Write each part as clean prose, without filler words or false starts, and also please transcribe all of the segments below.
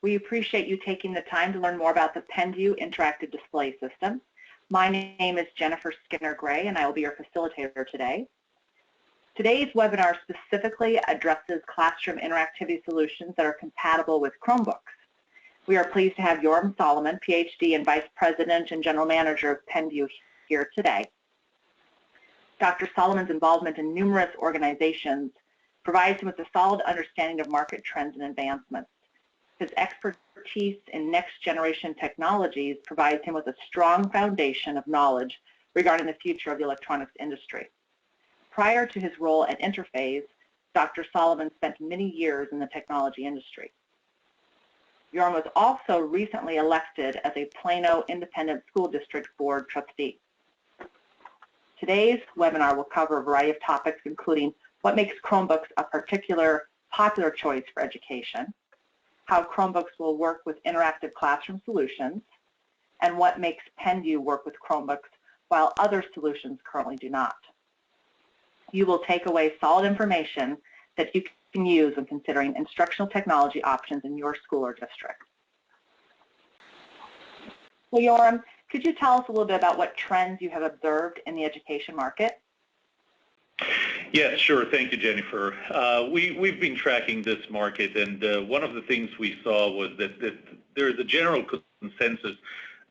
We appreciate you taking the time to learn more about the penveu interactive display system. My name is Jennifer Skinner-Gray, and I will be your facilitator today. Today's webinar specifically addresses classroom interactivity solutions that are compatible with Chromebooks. We are pleased to have Yoram Solomon, PhD and Vice President and General Manager of penveu here today. Dr. Solomon's involvement in numerous organizations provides him with a solid understanding of market trends and advancements. His expertise in next-generation technologies provides him with a strong foundation of knowledge regarding the future of the electronics industry. Prior to his role at Interphase, Dr. Solomon spent many years in the technology industry. Yoram was also recently elected as a Plano Independent School District Board trustee. Today's webinar will cover a variety of topics, including what makes Chromebooks a particular popular choice for education, how Chromebooks will work with interactive classroom solutions, and what makes penveu work with Chromebooks while other solutions currently do not. You will take away solid information that you can use when considering instructional technology options in your school or district. So Yoram, could you tell us a little bit about what trends you have observed in the education market? Yes, sure. Thank you, Jennifer. We've been tracking this market, and one of the things we saw was that there is a general consensus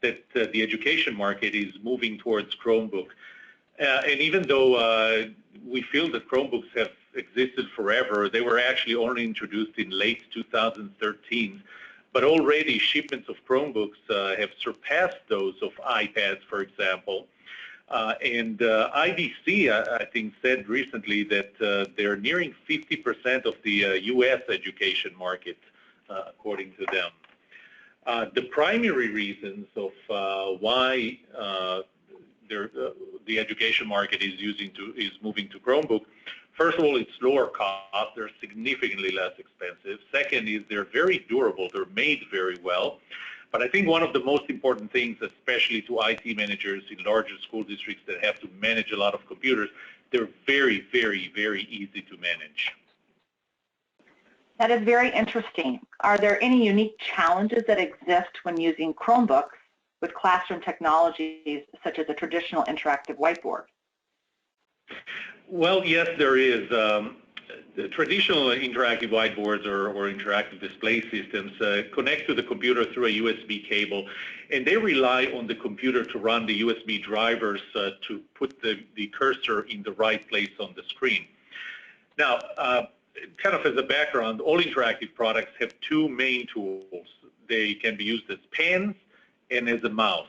that the education market is moving towards Chromebook. And even though we feel that Chromebooks have existed forever, they were actually only introduced in late 2013. But already shipments of Chromebooks have surpassed those of iPads, for example. And IDC, I think, said recently that they're nearing 50% of the U.S. education market, according to them. The primary reasons of why the education market is moving to Chromebook. First of all, it's lower cost. They're significantly less expensive. Second is they're very durable. They're made very well. But I think one of the most important things, especially to IT managers in larger school districts that have to manage a lot of computers, they're very, very, very easy to manage. That is very interesting. Are there any unique challenges that exist when using Chromebooks with classroom technologies such as a traditional interactive whiteboard? Well, yes, there is. The traditional interactive whiteboards or interactive display systems connect to the computer through a USB cable, and they rely on the computer to run the USB drivers to put the cursor in the right place on the screen. Now, kind of as a background, all interactive products have two main tools. They can be used as pens and as a mouse.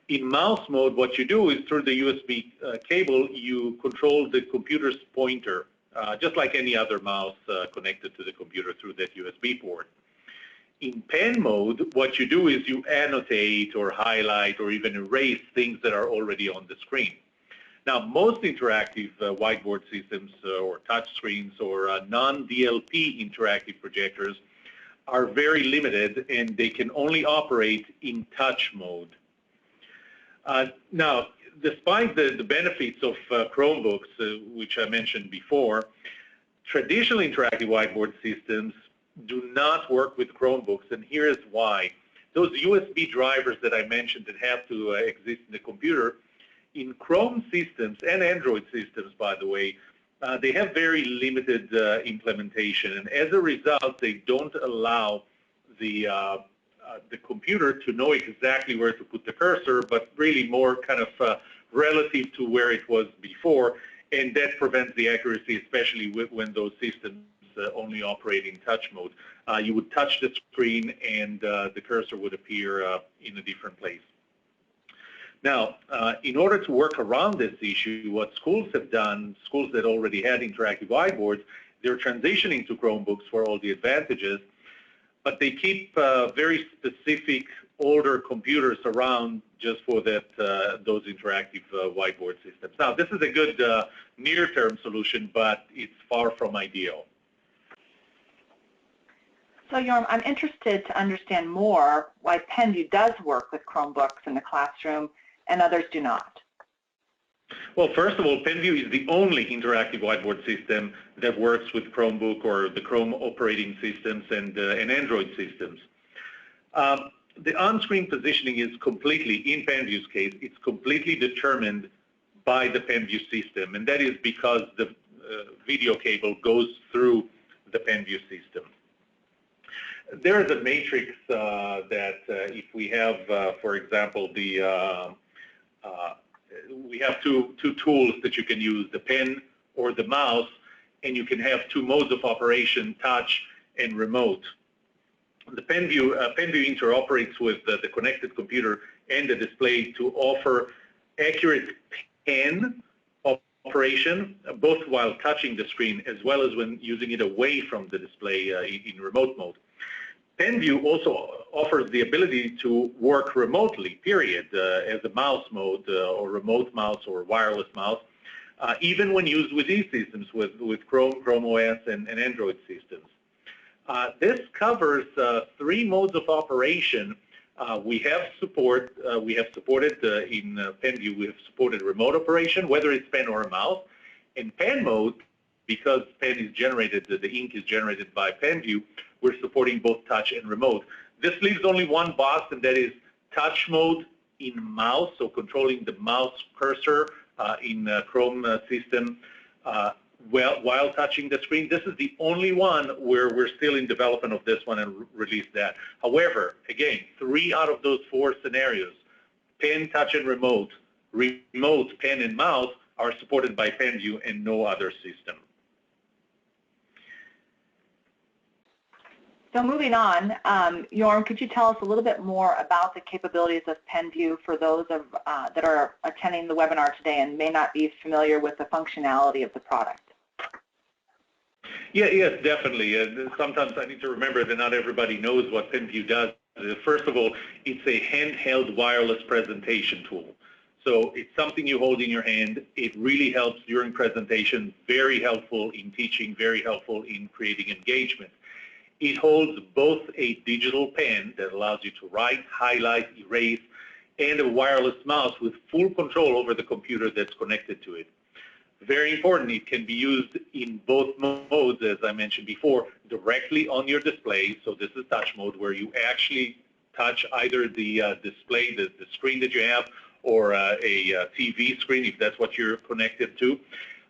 In mouse mode, what you do is through the USB cable, you control the computer's pointer, just like any other mouse connected to the computer through that USB port. In pen mode, what you do is you annotate or highlight or even erase things that are already on the screen. Now, most interactive whiteboard systems or touch screens or non-DLP interactive projectors are very limited, and they can only operate in touch mode. Now, despite the benefits of Chromebooks, which I mentioned before, traditional interactive whiteboard systems do not work with Chromebooks, and here's why. Those USB drivers that I mentioned that have to exist in the computer, in Chrome systems and Android systems, by the way, they have very limited implementation, and as a result, they don't allow the computer to know exactly where to put the cursor, but really more kind of relative to where it was before, and that prevents the accuracy, especially when those systems only operate in touch mode. You would touch the screen and the cursor would appear in a different place. Now, in order to work around this issue, what schools have done, schools that already had interactive whiteboards, they're transitioning to Chromebooks for all the advantages, but they keep very specific older computers around just for that those interactive whiteboard systems. Now, this is a good near-term solution, but it's far from ideal. So, Yoram, I'm interested to understand more why penveu does work with Chromebooks in the classroom and others do not. Well, first of all, penveu is the only interactive whiteboard system that works with Chromebook or the Chrome operating systems and Android systems. The on-screen positioning is completely, in penvue's case, it's completely determined by the penveu system, and that is because the video cable goes through the penveu system. There is a matrix that if we have, for example, we have two tools that you can use, the pen or the mouse, and you can have two modes of operation, touch and remote. The penveu interoperates with the connected computer and the display to offer accurate pen operation, both while touching the screen as well as when using it away from the display in remote mode. penveu also offers the ability to work remotely, period, as a mouse mode or remote mouse or wireless mouse, even when used with e-systems, with Chrome OS, and Android systems. This covers 3 modes of operation. We have supported in penveu, we have supported remote operation, whether it's pen or a mouse. In pen mode, because pen is generated, the ink is generated by penveu, we're supporting both touch and remote. This leaves only one box, and that is touch mode in mouse, so controlling the mouse cursor in Chrome system while touching the screen. This is the only one where we're still in development of this one and release that. However, again, 3 out of those 4 scenarios, pen, touch, and remote, pen, and mouse, are supported by penveu and no other system. So moving on, Jorn, could you tell us a little bit more about the capabilities of penveu for those that are attending the webinar today and may not be familiar with the functionality of the product? Yeah, yes, definitely. Sometimes I need to remember that not everybody knows what penveu does. First of all, it's a handheld wireless presentation tool. So it's something you hold in your hand. It really helps during presentation, very helpful in teaching, very helpful in creating engagement. It holds both a digital pen that allows you to write, highlight, erase, and a wireless mouse with full control over the computer that's connected to it. Very important, it can be used in both modes, as I mentioned before, directly on your display. So this is touch mode, where you actually touch either the display, the screen that you have, or a TV screen, if that's what you're connected to.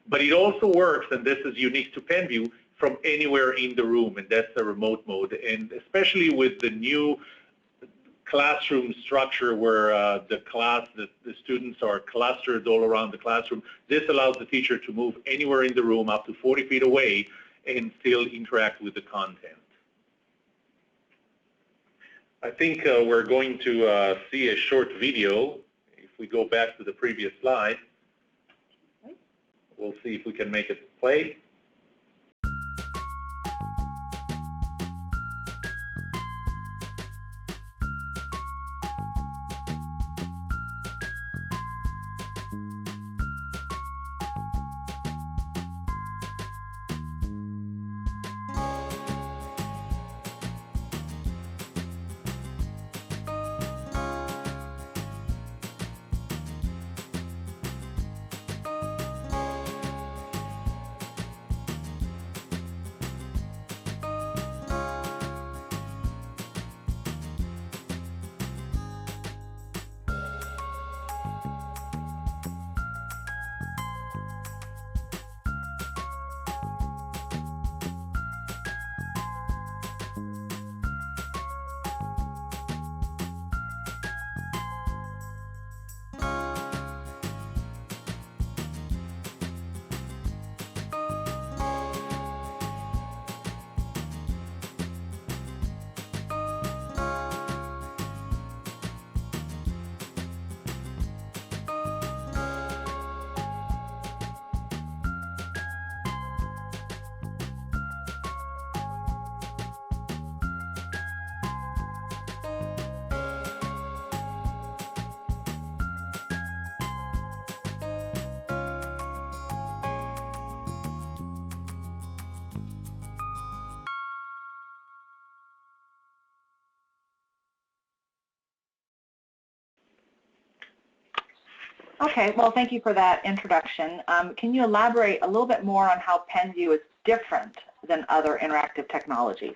But it also works, and this is unique to penveu, from anywhere in the room, and that's the remote mode. And especially with the new classroom structure where the students are clustered all around the classroom, this allows the teacher to move anywhere in the room up to 40 feet away and still interact with the content. I think we're going to see a short video. If we go back to the previous slide, we'll see if we can make it play. Okay, well, thank you for that introduction. Can you elaborate a little bit more on how penveu is different than other interactive technologies?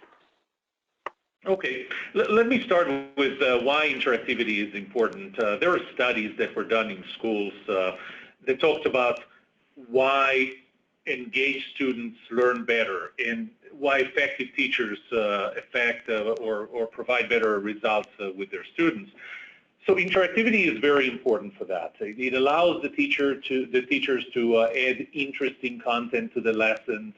Okay, let me start with why interactivity is important. There are studies that were done in schools that talked about why engaged students learn better and why effective teachers affect or provide better results with their students. So interactivity is very important for that. It allows the teachers to add interesting content to the lessons,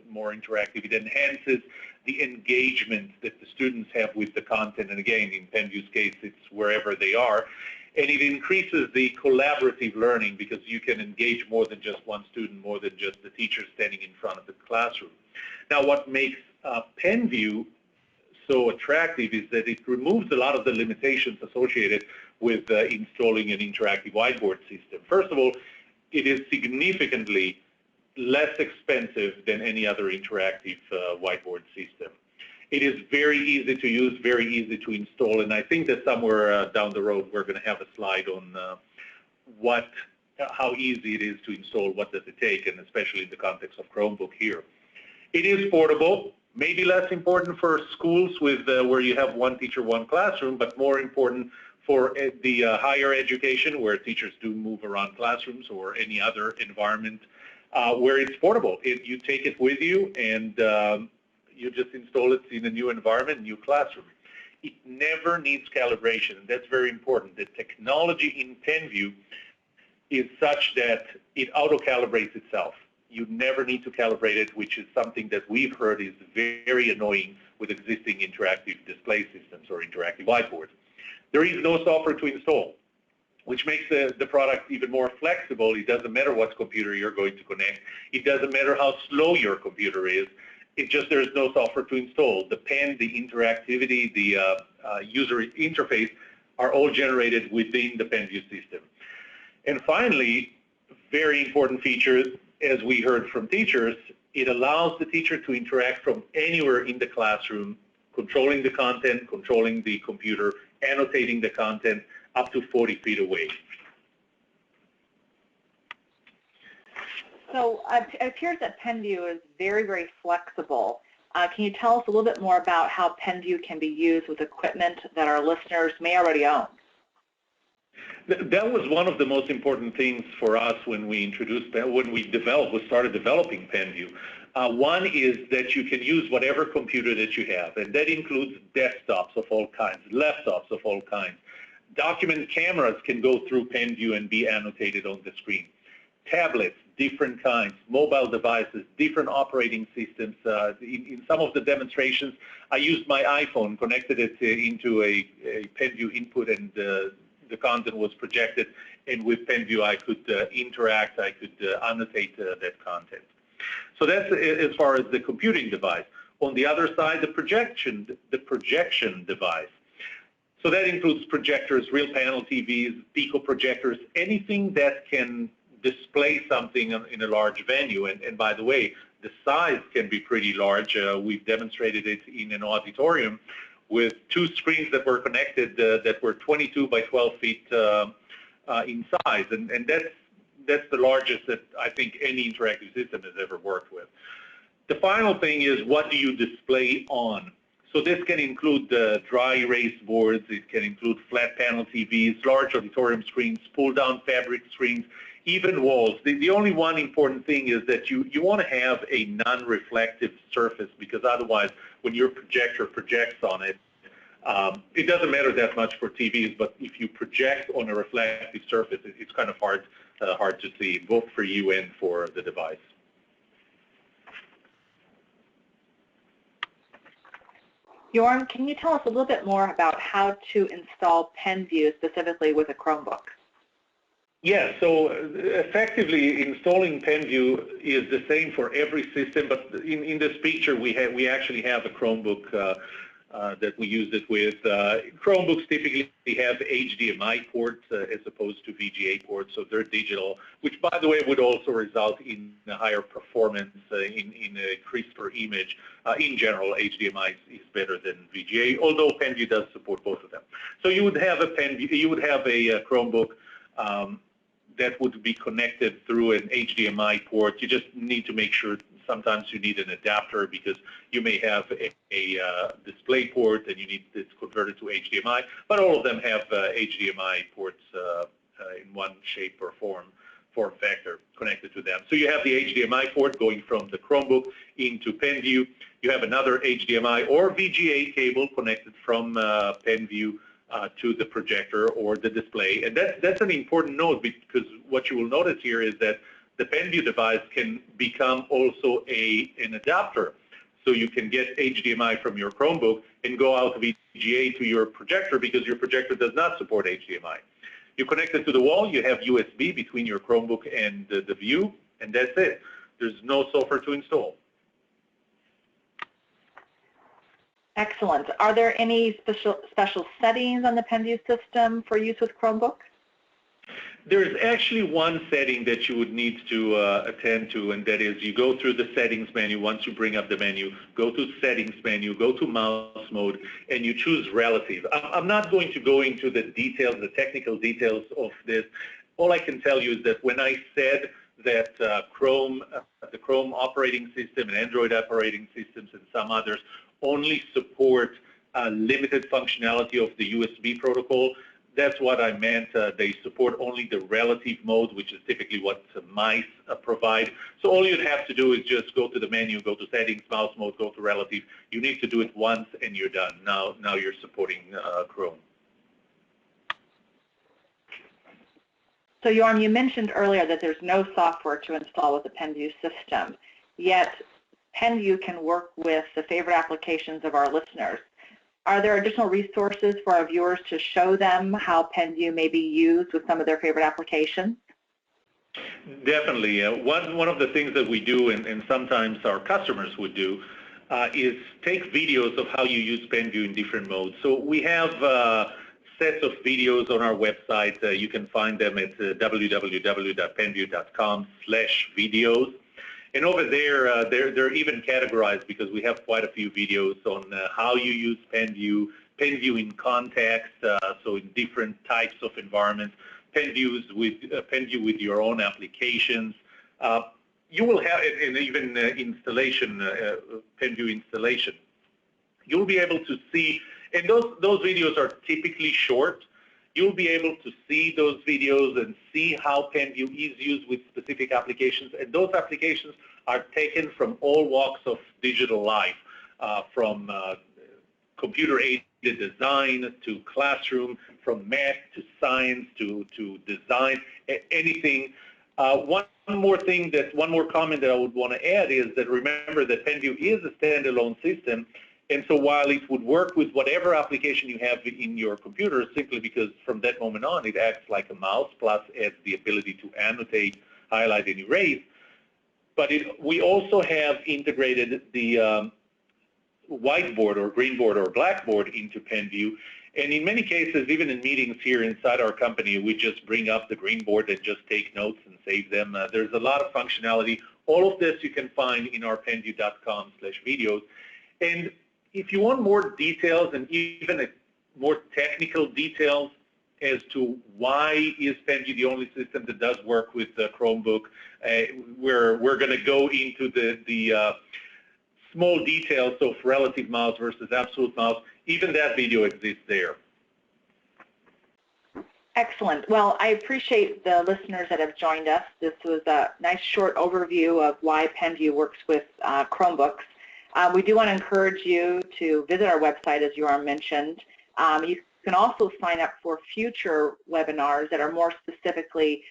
more interactive. It enhances the engagement that the students have with the content. And again, in penvue's case, it's wherever they are. And it increases the collaborative learning because you can engage more than just one student, more than just the teacher standing in front of the classroom. Now, what makes penveu so attractive is that it removes a lot of the limitations associated with installing an interactive whiteboard system. First of all, it is significantly less expensive than any other interactive whiteboard system. It is very easy to use, very easy to install, and I think that somewhere down the road we're going to have a slide on how easy it is to install, what does it take, and especially in the context of Chromebook here. It is portable. Maybe less important for schools with where you have one teacher, one classroom, but more important for the higher education where teachers do move around classrooms or any other environment where it's portable. You take it with you and you just install it in a new environment, new classroom. It never needs calibration, and that's very important. The technology in penveu is such that it auto-calibrates itself. You never need to calibrate it, which is something that we've heard is very annoying with existing interactive display systems or interactive whiteboards. There is no software to install, which makes the product even more flexible. It doesn't matter what computer you're going to connect. It doesn't matter how slow your computer is. It just there's no software to install. The pen, the interactivity, the user interface are all generated within the penveu system. And finally, very important feature, as we heard from teachers, it allows the teacher to interact from anywhere in the classroom, controlling the content, controlling the computer, annotating the content up to 40 feet away. So it appears that penveu is very, very flexible. Can you tell us a little bit more about how penveu can be used with equipment that our listeners may already own? That was one of the most important things for us when we started developing penveu. One is that you can use whatever computer that you have, and that includes desktops of all kinds, laptops of all kinds. Document cameras can go through penveu and be annotated on the screen. Tablets, different kinds, mobile devices, different operating systems. In some of the demonstrations, I used my iPhone, connected it into a penveu input, and the content was projected, and with penveu I could interact, I could annotate that content. So that's as far as the computing device. On the other side, the projection device. So that includes projectors, real panel TVs, Pico projectors, anything that can display something in a large venue. And by the way, the size can be pretty large. We've demonstrated it in an auditorium with two screens that were connected that were 22 by 12 feet in size. And that's the largest that I think any interactive system has ever worked with. The final thing is, what do you display on? So this can include dry erase boards, it can include flat panel TVs, large auditorium screens, pull-down fabric screens, even walls. The only one important thing is that you want to have a non-reflective surface, because otherwise when your projector projects on it, it doesn't matter that much for TVs, but if you project on a reflective surface, it's kind of hard to see, both for you and for the device. Jorn, can you tell us a little bit more about how to install penveu specifically with a Chromebook? Yeah, so effectively installing penveu is the same for every system, but in this picture we actually have a Chromebook that we use it with. Chromebooks typically have HDMI ports as opposed to VGA ports, so they're digital, which by the way would also result in a higher performance in a crisper image. In general, HDMI is better than VGA, although penveu does support both of them. So you would have a Chromebook that would be connected through an HDMI port. You just need to make sure sometimes you need an adapter because you may have a display port and you need it converted to HDMI, but all of them have HDMI ports in one shape or form factor connected to them. So you have the HDMI port going from the Chromebook into penveu. You have another HDMI or VGA cable connected from penveu to the projector or the display. And that's an important note, because what you will notice here is that the penveu device can become also an adapter. So you can get HDMI from your Chromebook and go out VGA to your projector, because your projector does not support HDMI. You connect it to the wall, you have USB between your Chromebook and the view, and that's it. There's no software to install. Excellent. Are there any special settings on the penveu system for use with Chromebook? There's actually one setting that you would need to attend to, and that is you go through the settings menu. Once you bring up the menu, go to settings menu, go to mouse mode, and you choose relative. I'm not going to go into the details, the technical details of this. All I can tell you is that when I said that the Chrome operating system and Android operating systems and some others only support limited functionality of the USB protocol, that's what I meant. They support only the relative mode, which is typically what mice provide. So all you'd have to do is just go to the menu, go to settings, mouse mode, go to relative. You need to do it once and you're done. Now you're supporting Chrome. So Jorm, you mentioned earlier that there's no software to install with the penveu system, yet penveu can work with the favorite applications of our listeners. Are there additional resources for our viewers to show them how penveu may be used with some of their favorite applications? Definitely. One of the things that we do, and sometimes our customers would do, is take videos of how you use penveu in different modes. So we have sets of videos on our website. You can find them at www.penveu.com/videos. And over there, they're even categorized, because we have quite a few videos on how you use penveu in context, so in different types of environments, penveu with your own applications. You will have, and even installation, penveu installation. You'll be able to see, and those videos are typically short. You'll be able to see those videos and see how penveu is used with specific applications. And those applications are taken from all walks of digital life, from computer-aided design to classroom, from math to science to design, anything. One more comment that I would want to add is that remember that penveu is a standalone system. And so while it would work with whatever application you have in your computer, simply because from that moment on it acts like a mouse, plus adds the ability to annotate, highlight, and erase. But we also have integrated the whiteboard or green board or blackboard into penveu. And in many cases, even in meetings here inside our company, we just bring up the green board and just take notes and save them. There's a lot of functionality. All of this you can find in our penveu.com/videos. And if you want more details and even more technical details as to why is penveu the only system that does work with the Chromebook, we're going to go into the small details of relative mouse versus absolute mouse. Even that video exists there. Excellent. Well, I appreciate the listeners that have joined us. This was a nice short overview of why penveu works with Chromebooks. We do want to encourage you to visit our website, as Jorm mentioned. You can also sign up for future webinars that are more specifically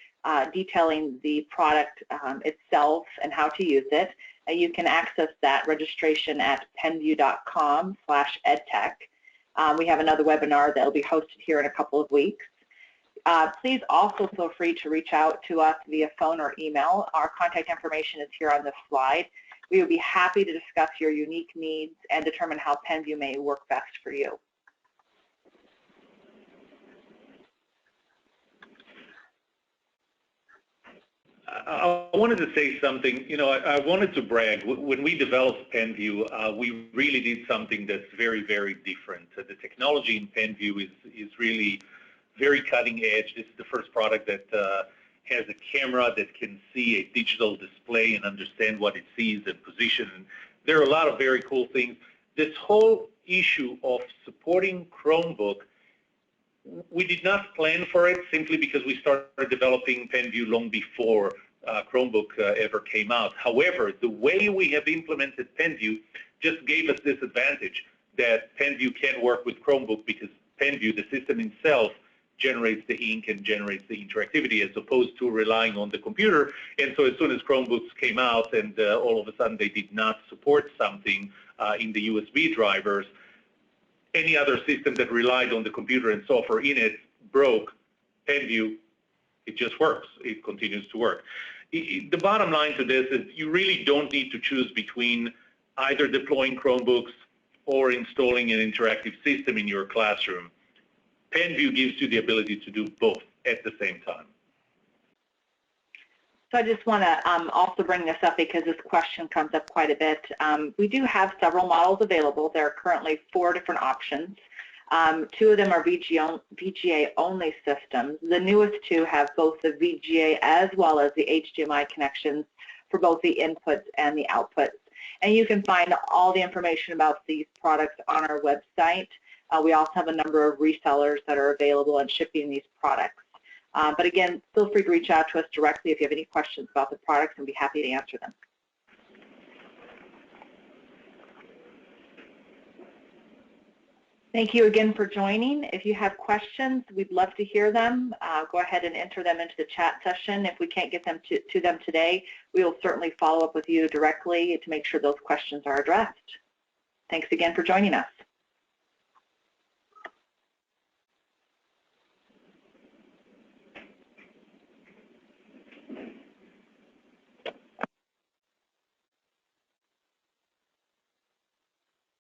detailing the product itself and how to use it. You can access that registration at penveu.com/edtech. We have another webinar that will be hosted here in a couple of weeks. Please also feel free to reach out to us via phone or email. Our contact information is here on this slide. We would be happy to discuss your unique needs and determine how penveu may work best for you. I wanted to say something. You know, I wanted to brag. When we developed penveu, we really did something that's very, very different. The technology in penveu is really very cutting edge. This is the first product that has a camera that can see a digital display and understand what it sees and position. And there are a lot of very cool things. This whole issue of supporting Chromebook, we did not plan for it simply because we started developing penveu long before Chromebook ever came out. However, the way we have implemented penveu just gave us this advantage that penveu can work with Chromebook because penveu, the system itself, generates the ink and generates the interactivity as opposed to relying on the computer. And so as soon as Chromebooks came out and all of a sudden they did not support something in the USB drivers, any other system that relied on the computer and software in it broke. penveu, it just works. It continues to work. The bottom line to this is you really don't need to choose between either deploying Chromebooks or installing an interactive system in your classroom. penveu gives you the ability to do both at the same time. So I just want to also bring this up because this question comes up quite a bit. We do have several models available. There are currently 4 different options. 2 of them are VGA-only systems. The newest 2 have both the VGA as well as the HDMI connections for both the inputs and the outputs. And you can find all the information about these products on our website. We also have a number of resellers that are available and shipping these products. But again, feel free to reach out to us directly if you have any questions about the products, and be happy to answer them. Thank you again for joining. If you have questions, we'd love to hear them. Go ahead and enter them into the chat session. If we can't get them to them today, we will certainly follow up with you directly to make sure those questions are addressed. Thanks again for joining us.